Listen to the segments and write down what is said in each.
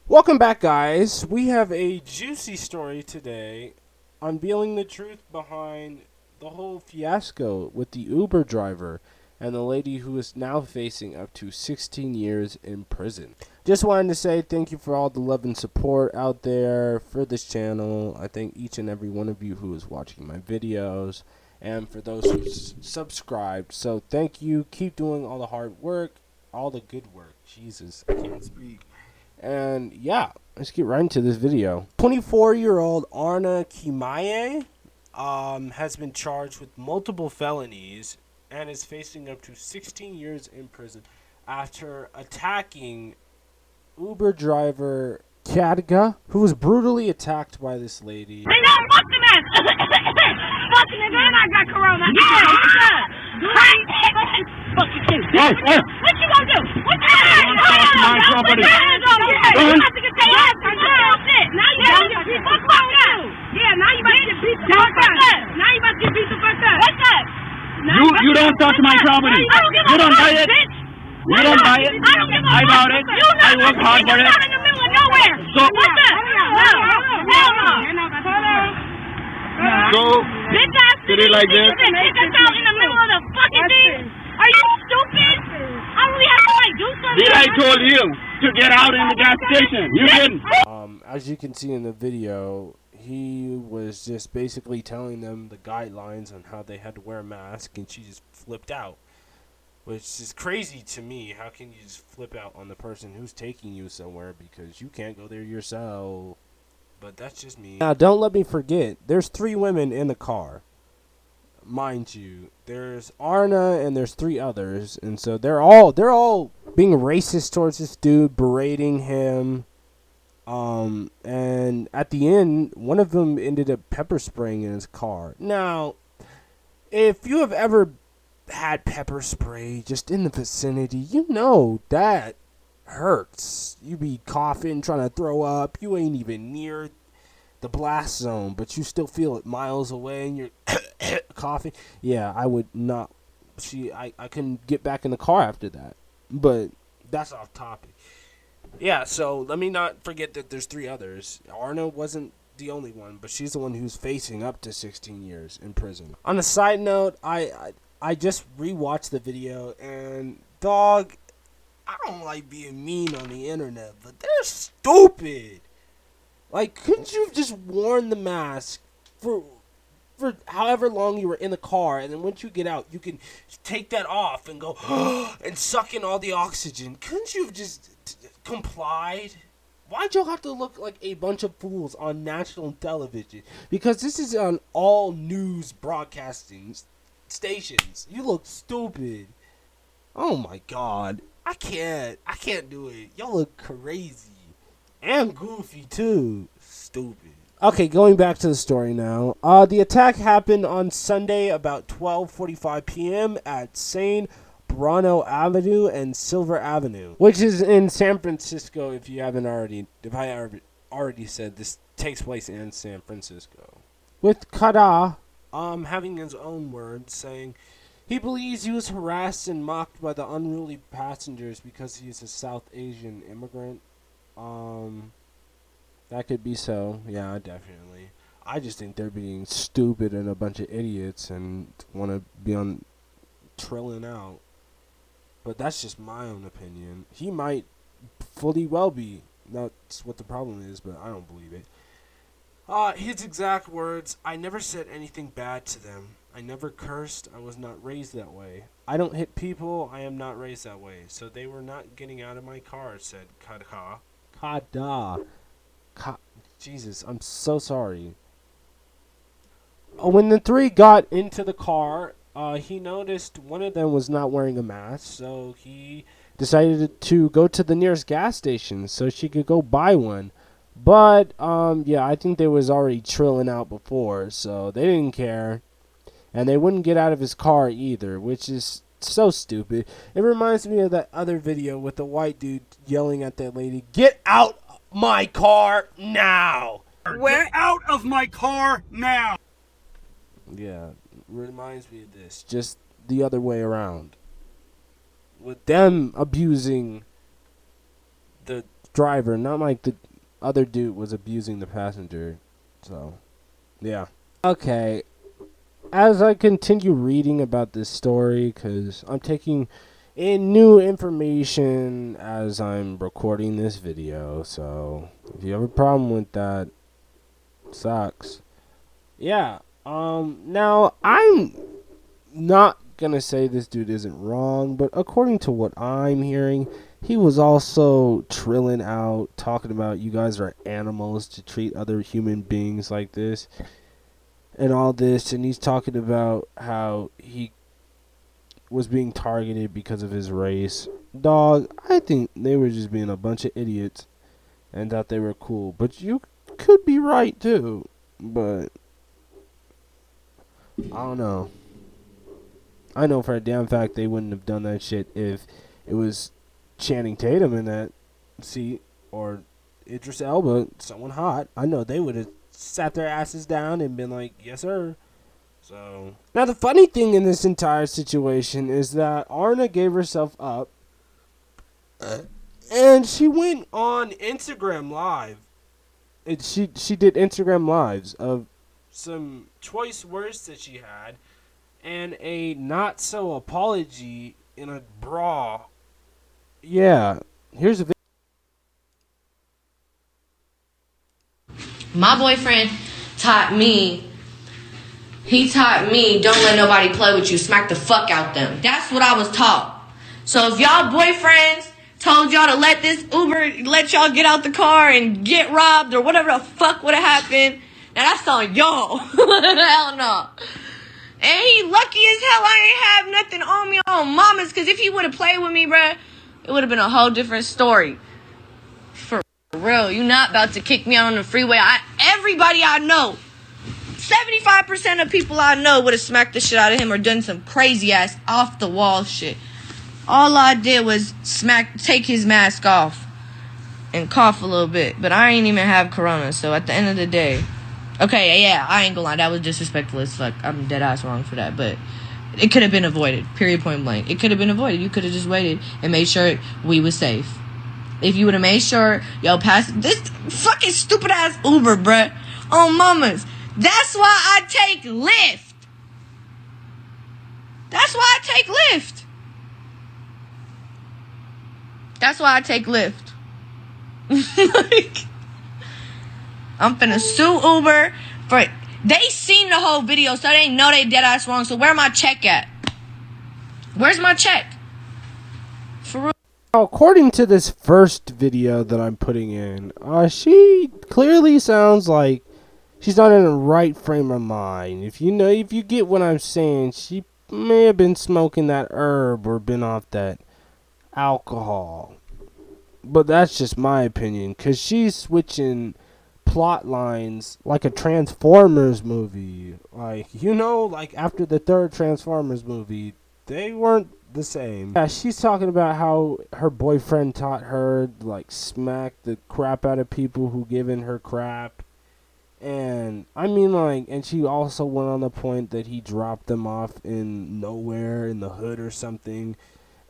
Welcome back, guys. We have a juicy story today, unveiling the truth behind the whole fiasco with the Uber driver and the lady who is now facing up to 16 years in prison. Just wanted to say thank you for all the love and support out there for this channel. I thank each and every one of you who is watching my videos and for those who subscribed. So thank you. Keep doing all the hard work, all the good work. Jesus, I can't speak. And yeah, let's get right into this video. 24-year-old Arna Kimaye has been charged with multiple felonies and is facing up to 16 years in prison after attacking Uber driver Kadga, who was brutally attacked by this lady. Hey, no, fuck the man! Fuck the man, I got corona. Yeah, what's up? Fuck you too. What you gonna do? What you gonna do? My property. You have to get your ass on shit. Now you about to get beat the fuck up. Yeah, now you about to get beat the fuck up. Now you about to get beat the fuck up. What's up? You don't touch my property. You don't buy it. You don't buy it. I bought it. I work hard for it. You're not in the middle of nowhere. So what's up? Hell no. So Bitch ass did it like this? You can kick us out in the middle of the fucking thing? Are you stupid? I really have to like do something. Did I told you to get out in the gas station? You didn't. As you can see in the video, he was just basically telling them the guidelines on how they had to wear a mask, and she just flipped out. Which is crazy to me. How can you just flip out on the person who's taking you somewhere because you can't go there yourself? But that's just me. Now, don't let me forget, there's 3 women in the car. Mind you, there's Arna and there's 3 others, and so they're all being racist towards this dude, berating him. And at the end, one of them ended up pepper spraying in his car. Now, if you have ever had pepper spray just in the vicinity, you know that hurts. You be coughing, trying to throw up. You ain't even near the blast zone, but you still feel it miles away, and you're coughing. Yeah, I would not. I couldn't get back in the car after that. But that's off topic. Yeah, so let me not forget that there's 3 others. Arna wasn't the only one, but she's the one who's facing up to 16 years in prison. On a side note, I just rewatched the video, and dog, I don't like being mean on the internet, but they're stupid. Like, couldn't you have just worn the mask for however long you were in the car, and then once you get out, you can take that off and go and suck in all the oxygen? Couldn't you have just complied? Why'd you have to look like a bunch of fools on national television? Because this is on all news broadcasting stations. You look stupid. Oh my god. I can't do it. Y'all look crazy. And goofy too. Stupid. Okay, going back to the story now. The attack happened on Sunday about 12:45 p.m. at San Bruno Avenue and Silver Avenue, which is in San Francisco. If I already said, this takes place in San Francisco. With Kada having his own words, saying he believes he was harassed and mocked by the unruly passengers because he is a South Asian immigrant. That could be so. Yeah, definitely. I just think they're being stupid and a bunch of idiots and want to be on trilling out. But that's just my own opinion. He might fully well be. That's what the problem is, but I don't believe it. His exact words, I never said anything bad to them. I never cursed. I was not raised that way. I don't hit people. I am not raised that way. So they were not getting out of my car, said Kada. Jesus, I'm so sorry. When the 3 got into the car, he noticed one of them was not wearing a mask, so he decided to go to the nearest gas station so she could go buy one. But, yeah, I think they was already trilling out before, so they didn't care. And they wouldn't get out of his car either, which is so stupid. It reminds me of that other video with the white dude yelling at that lady, "Get out my car now!" Get out of my car now. Yeah, reminds me of this. Just the other way around. With them abusing the driver, not like the other dude was abusing the passenger. So, yeah. Okay. As I continue reading about this story, because I'm taking in new information as I'm recording this video, so if you have a problem with that, sucks. Yeah. Now I'm not gonna say this dude isn't wrong, but according to what I'm hearing, he was also trilling out, talking about you guys are animals to treat other human beings like this and all this, and he's talking about how he was being targeted because of his race. Dog, I think they were just being a bunch of idiots and thought they were cool, but you could be right too, but I don't know. I know for a damn fact they wouldn't have done that shit if it was Channing Tatum in that seat or Idris Elba, someone hot. I know they would have sat their asses down and been like, yes, sir. So now the funny thing in this entire situation is that Arna gave herself up and she went on Instagram Live. She did Instagram Lives of some choice words that she had and a not so apology in a bra. Yeah, here's a video. My boyfriend taught me, don't let nobody play with you, smack the fuck out them. That's what I was taught. So if y'all boyfriends told y'all to let this Uber, let y'all get out the car and get robbed or whatever the fuck would have happened, now that's on y'all. Hell no. And he lucky as hell I ain't have nothing on me on mamas, because if he would have played with me, bruh, it would have been a whole different story. For real, you not about to kick me out on the freeway. Everybody I know, 75% of people I know would have smacked the shit out of him or done some crazy ass off the wall shit. All I did was take his mask off and cough a little bit. But I ain't even have corona, so at the end of the day, okay, yeah, I ain't gonna lie, that was disrespectful as fuck. I'm dead ass wrong for that, but it could have been avoided. Period, point blank. It could have been avoided. You could have just waited and made sure we was safe. If you would have made sure, pass this fucking stupid ass Uber, bruh. Oh, mamas. That's why I take Lyft. That's why I take Lyft. That's why I take Lyft. Like, I'm finna sue Uber for... They seen the whole video, so they know they dead ass wrong. So where my check at? Where's my check? For real. According to this first video that I'm putting in, she clearly sounds like she's not in the right frame of mind. If you get what I'm saying, she may have been smoking that herb or been off that alcohol. But that's just my opinion, because she's switching plot lines like a Transformers movie. Like after the third Transformers movie, they weren't the same. Yeah, she's talking about how her boyfriend taught her like smack the crap out of people who given her crap. And I mean, and she also went on the point that he dropped them off in nowhere in the hood or something.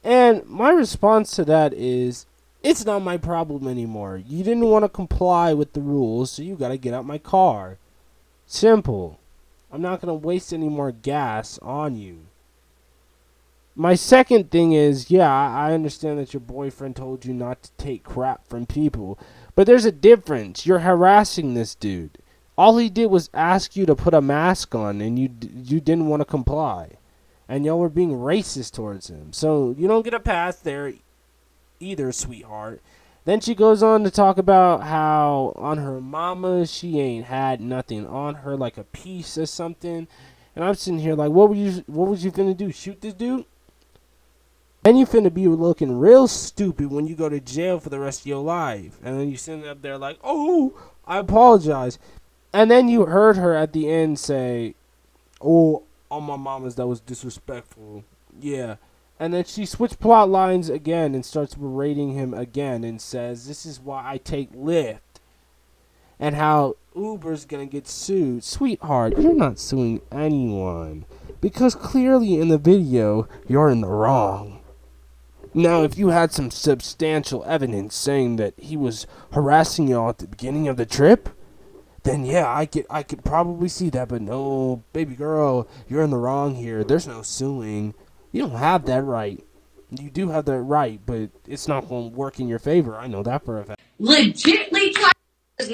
And my response to that is, it's not my problem anymore. You didn't want to comply with the rules, so you got to get out my car. Simple. I'm not going to waste any more gas on you. My second thing is, yeah, I understand that your boyfriend told you not to take crap from people, but there's a difference. You're harassing this dude. All he did was ask you to put a mask on, and you didn't want to comply. And y'all were being racist towards him. So you don't get a pass there either, sweetheart. Then she goes on to talk about how on her mama she ain't had nothing on her, like a piece or something. And I'm sitting here like, what was you finna do? Shoot this dude? Then you finna be looking real stupid when you go to jail for the rest of your life. And then you sitting up there like, oh, I apologize. And then you heard her at the end say, oh, on my mamas, that was disrespectful. Yeah. And then she switched plot lines again and starts berating him again and says, this is why I take Lyft. And how Uber's gonna get sued. Sweetheart, you're not suing anyone. Because clearly in the video, you're in the wrong. Now, if you had some substantial evidence saying that he was harassing y'all at the beginning of the trip, then yeah, I could probably see that. But no, baby girl, you're in the wrong here. There's no suing. You don't have that right. You do have that right, but it's not going to work in your favor. I know that for a fact. Legitly tried is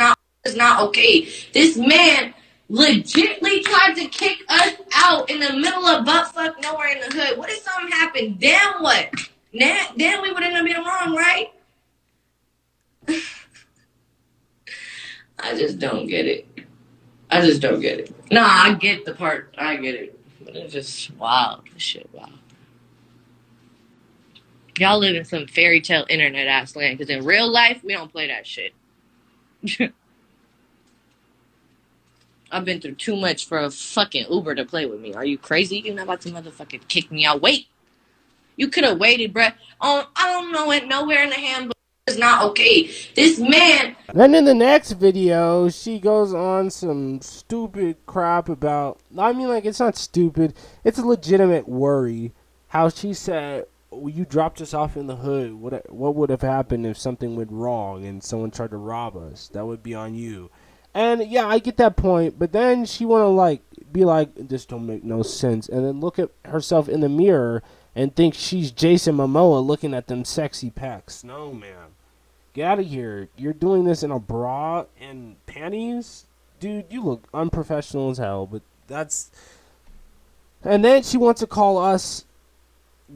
not okay. This man legitly tried to kick us out in the middle of buttfuck nowhere in the hood. What if something happened? Then what? Then we would end up being wrong, right? I just don't get it. I just don't get it. Nah, I get the part. I get it. But it's just wild. This shit wild. Y'all live in some fairy tale internet ass land, because in real life, we don't play that shit. I've been through too much for a fucking Uber to play with me. Are you crazy? You're not about to motherfucking kick me out. Wait. You could have waited, bruh. Oh, I don't know it. Nowhere in the handbook is not okay. This man. Then in the next video, she goes on some stupid crap about. I mean, like, it's not stupid. It's a legitimate worry. How she said, you dropped us off in the hood. What would have happened if something went wrong and someone tried to rob us? That would be on you. And yeah, I get that point. But then she want to be like, this don't make no sense. And then look at herself in the mirror and think she's Jason Momoa looking at them sexy pecs. No, man. Get out of here. You're doing this in a bra and panties? Dude, you look unprofessional as hell. But that's... And then she wants to call us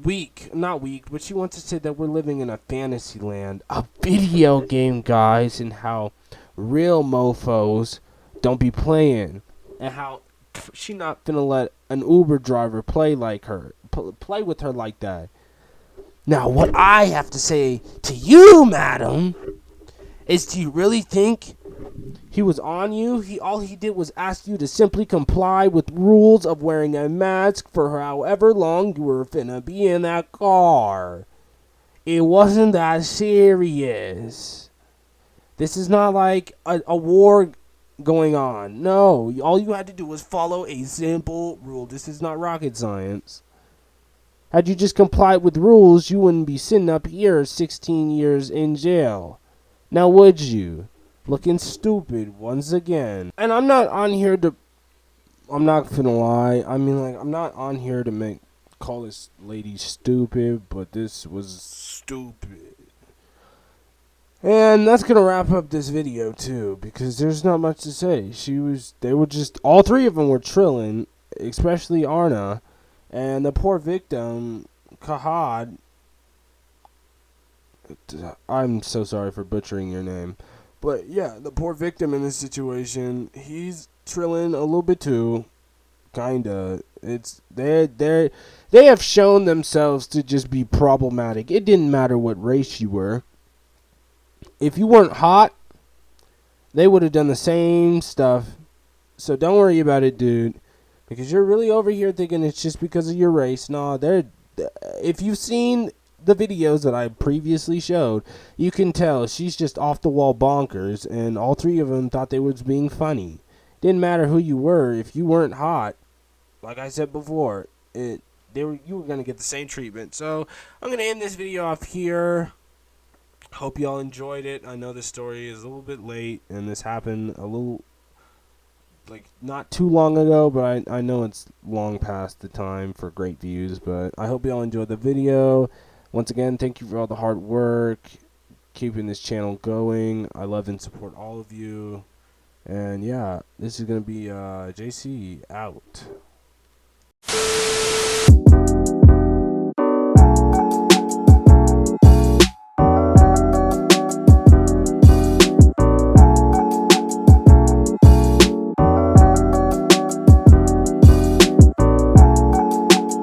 weak. Not weak, but she wants to say that we're living in a fantasy land. A video game, guys. And how real mofos don't be playing. And how she not finna let an Uber driver play like her. Play with her like that. Now, what I have to say to you, madam, is do you really think he was on you? All he did was ask you to simply comply with rules of wearing a mask for however long you were finna be in that car. It wasn't that serious. This is not like a war going on. No, all you had to do was follow a simple rule. This is not rocket science. Had you just complied with rules, you wouldn't be sitting up here 16 years in jail. Now would you? Looking stupid once again. And I'm not on here to... I'm not gonna lie. I mean, like, I'm not on here to call this lady stupid, but this was stupid. And that's gonna wrap up this video, too, because there's not much to say. They were just... All three of them were trilling, especially Arna. And the poor victim, Kahad, I'm so sorry for butchering your name. But yeah, the poor victim in this situation, he's trilling a little bit too. Kinda. They have shown themselves to just be problematic. It didn't matter what race you were. If you weren't hot, they would have done the same stuff. So don't worry about it, dude. Because you're really over here thinking it's just because of your race. No, if you've seen the videos that I previously showed, you can tell she's just off the wall bonkers, and all three of them thought they was being funny. Didn't matter who you were. If you weren't hot, like I said before, you were gonna get the same treatment. So I'm gonna end this video off here. Hope y'all enjoyed it. I know this story is a little bit late, and this happened a little... not too long ago, but I know it's long past the time for great views, but I hope y'all enjoyed the video. Once again, thank you for all the hard work, keeping this channel going. I love and support all of you. And yeah, this is going to be JC out.